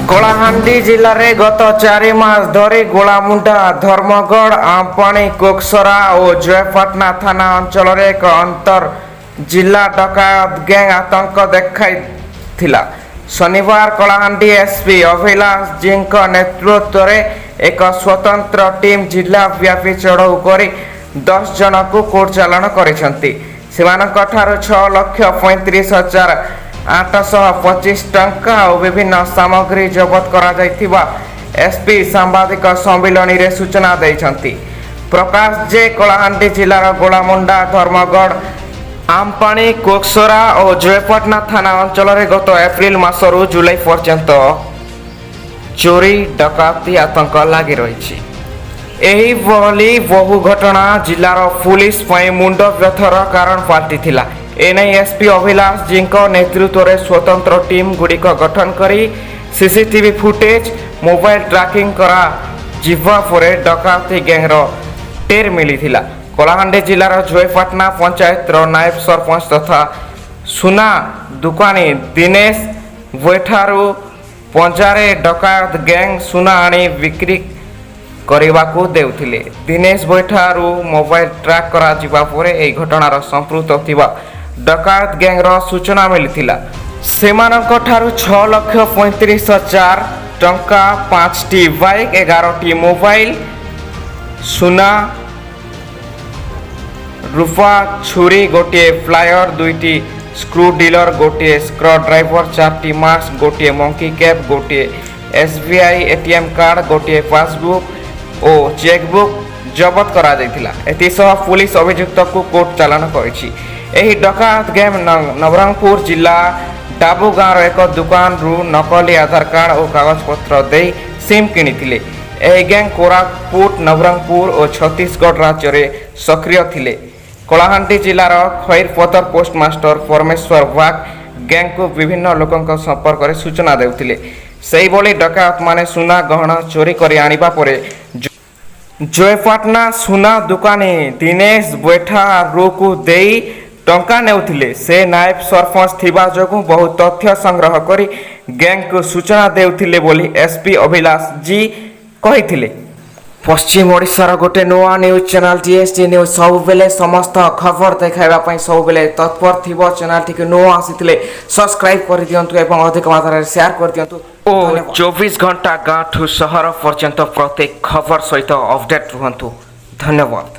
କଳାହାଣ୍ଡି ଜିଲ୍ଲାରେ ଗତ 4 ମାସ ଧରି ଗୋଳାମୁଣ୍ଡା, ଧର୍ମଗଡ଼, ଆମପାଣି, କୋକସରା ଓ ଜୟପାଟଣା ଥାନା ଅଞ୍ଚଳରେ ଏକ ଅନ୍ତର ଜିଲ୍ଲା ଡକାୟତ ଗ୍ୟାଙ୍ଗ ଆତଙ୍କ ଦେଖାଇଥିଲା। ଶନିବାର କଳାହାଣ୍ଡି ଏସ୍ପି ଅଭିଳାଷ ଜୀଙ୍କ ନେତୃତ୍ୱରେ ଏକ ସ୍ୱତନ୍ତ୍ର ଟିମ୍ ଜିଲ୍ଲା ବ୍ୟାପୀ ଚଢ଼ଉ କରି 10 ଜଣଙ୍କୁ କୋର୍ଟ ଚାଲାଣ କରିଛନ୍ତି। ସେମାନଙ୍କଠାରୁ 6,35,825 ଟଙ୍କା ଓ ବିଭିନ୍ନ ସାମଗ୍ରୀ ଜବତ କରାଯାଇଥିବା ଏସ୍ପି ସାମ୍ବାଦିକ ସମ୍ମିଳନୀରେ ସୂଚନା ଦେଇଛନ୍ତି। ପ୍ରକାଶ ଯେ କଳାହାଣ୍ଡି ଜିଲ୍ଲାର ଗୋଳାମୁଣ୍ଡା, ଧର୍ମଗଡ଼, ଆମପାଣି, କୋକସରା ଓ ଜୟପାଟଣା ଥାନା ଅଞ୍ଚଳରେ ଗତ ଏପ୍ରିଲ ମାସରୁ ଜୁଲାଇ ପର୍ଯ୍ୟନ୍ତ ଚୋରି ଡକାୟତି ଆତଙ୍କ ଲାଗି ରହିଛି। ଏହିଭଳି ବହୁ ଘଟଣା ଜିଲ୍ଲାର ପୁଲିସ ପାଇଁ ମୁଣ୍ଡ ବ୍ୟଥାର କାରଣ ପାଲଟିଥିଲା। ଏନେଇ ଏସ୍ପି ଅଭିଳାଷ ଜୀଙ୍କ ନେତୃତ୍ୱରେ ସ୍ୱତନ୍ତ୍ର ଟିମ୍ ଗୁଡ଼ିକ ଗଠନ କରି ସିସିଟିଭି ଫୁଟେଜ, ମୋବାଇଲ ଟ୍ରାକିଂ କରାଯିବା ପରେ ଡକାୟତି ଗ୍ୟାଙ୍ଗର ଟେର୍ ମିଳିଥିଲା। କଳାହାଣ୍ଡି ଜିଲ୍ଲାର ଜୟପାଟଣା ପଞ୍ଚାୟତର ନାୟବ ସରପଞ୍ଚ ତଥା ସୁନା ଦୋକାନୀ ଦିନେଶ ଭୋଇଠାରୁ ପଞ୍ଜାରେ ଡକାୟତ ଗ୍ୟାଙ୍ଗ ସୁନା ଆଣି ବିକ୍ରି କରିବାକୁ ଦେଉଥିଲେ। ଦିନେଶ ଭୋଇଠାରୁ ମୋବାଇଲ ଟ୍ରାକ୍ କରାଯିବା ପରେ ଏହି ଘଟଣାର ସମ୍ପୃକ୍ତ ଥିବା ଡକାୟତ ଗ୍ୟାଙ୍ଗର ସୂଚନା ମିଳିଥିଲା। ସେମାନଙ୍କଠାରୁ 6,35,000 ଟଙ୍କା, 5ଟି ବାଇକ୍, 11ଟି ମୋବାଇଲ, ସୁନା, ରୂପା, ଛୁରୀ, ଗୋଟିଏ ପ୍ଲାୟର, 2ଟି ସ୍କ୍ରୁ ଡ୍ରିଲର, ଗୋଟିଏ ସ୍କ୍ରୁ ଡ୍ରାଇଭର, 4ଟି ମାସ୍କ, ଗୋଟିଏ ମଙ୍କି କ୍ୟାପ୍, ଗୋଟିଏ SBI ATM କାର୍ଡ, ଗୋଟିଏ ପାସବୁକ୍ ଓ ଚେକବୁକ୍ ଜବତ କରାଯାଇଥିଲା। ଏଥିସହ ପୁଲିସ ଅଭିଯୁକ୍ତକୁ କୋର୍ଟ ଚାଲାଣ କରିଛି। ଏହି ଡକାୟତ ଗ୍ୟାଙ୍ଗ ନବରଙ୍ଗପୁର ଜିଲ୍ଲା ଡାବୁ ଗାଁର ଏକ ଦୋକାନରୁ ନକଲି ଆଧାର କାର୍ଡ ଓ କାଗଜପତ୍ର ଦେଇ ସିମ୍ କିଣିଥିଲେ। ଏହି ଗ୍ୟାଙ୍ଗ କୋରାପୁଟ, ନବରଙ୍ଗପୁର ଓ ଛତିଶଗଡ଼ ରାଜ୍ୟରେ ସକ୍ରିୟ ଥିଲେ। କଳାହାଣ୍ଡି ଜିଲ୍ଲାର ଖଇରପତର ପୋଷ୍ଟମାଷ୍ଟର ପରମେଶ୍ୱର ବାଗ ଗ୍ୟାଙ୍ଗକୁ ବିଭିନ୍ନ ଲୋକଙ୍କ ସମ୍ପର୍କରେ ସୂଚନା ଦେଉଥିଲେ। ସେହିଭଳି ଡକାୟତମାନେ ସୁନା ଗହଣା ଚୋରି କରି ଆଣିବା ପରେ ଜୟପାଟଣା ସୁନା ଦୋକାନୀ ଦିନେଶ ଭୋଇଠାରୁକୁ ଦେଇ ଟଙ୍କା ନେଉଥିଲେ। ସେ ନାୟବ ସରପଞ୍ଚ ଥିବା ଯୋଗୁଁ ବହୁ ତଥ୍ୟ ସଂଗ୍ରହ କରି ଗ୍ୟାଙ୍ଗକୁ ସୂଚନା ଦେଉଥିଲେ ବୋଲି ଏସ୍ପି ଅଭିଳାଷ ଜୀ କହିଥିଲେ। ପଶ୍ଚିମ ଓଡ଼ିଶାର ଗୋଟେ ନୂଆ ନ୍ୟୁଜ୍ ଚ୍ୟାନେଲ୍ TST ନ୍ୟୁଜ୍ ସବୁବେଳେ ସମସ୍ତ ଖବର ଦେଖାଇବା ପାଇଁ ସବୁବେଳେ ତତ୍ପର ଥିବ। ଚ୍ୟାନେଲଟିକୁ ନୂଆ ଆସିଥିଲେ ସବସ୍କ୍ରାଇବ୍ କରିଦିଅନ୍ତୁ ଏବଂ ଅଧିକ ମାତ୍ରାରେ ସେୟାର କରିଦିଅନ୍ତୁ ଓ 24 ଘଣ୍ଟା ଗାଁଠୁ ସହର ପର୍ଯ୍ୟନ୍ତ ପ୍ରତ୍ୟେକ ଖବର ସହିତ ଅପଡେଟ୍ ରୁହନ୍ତୁ। ଧନ୍ୟବାଦ।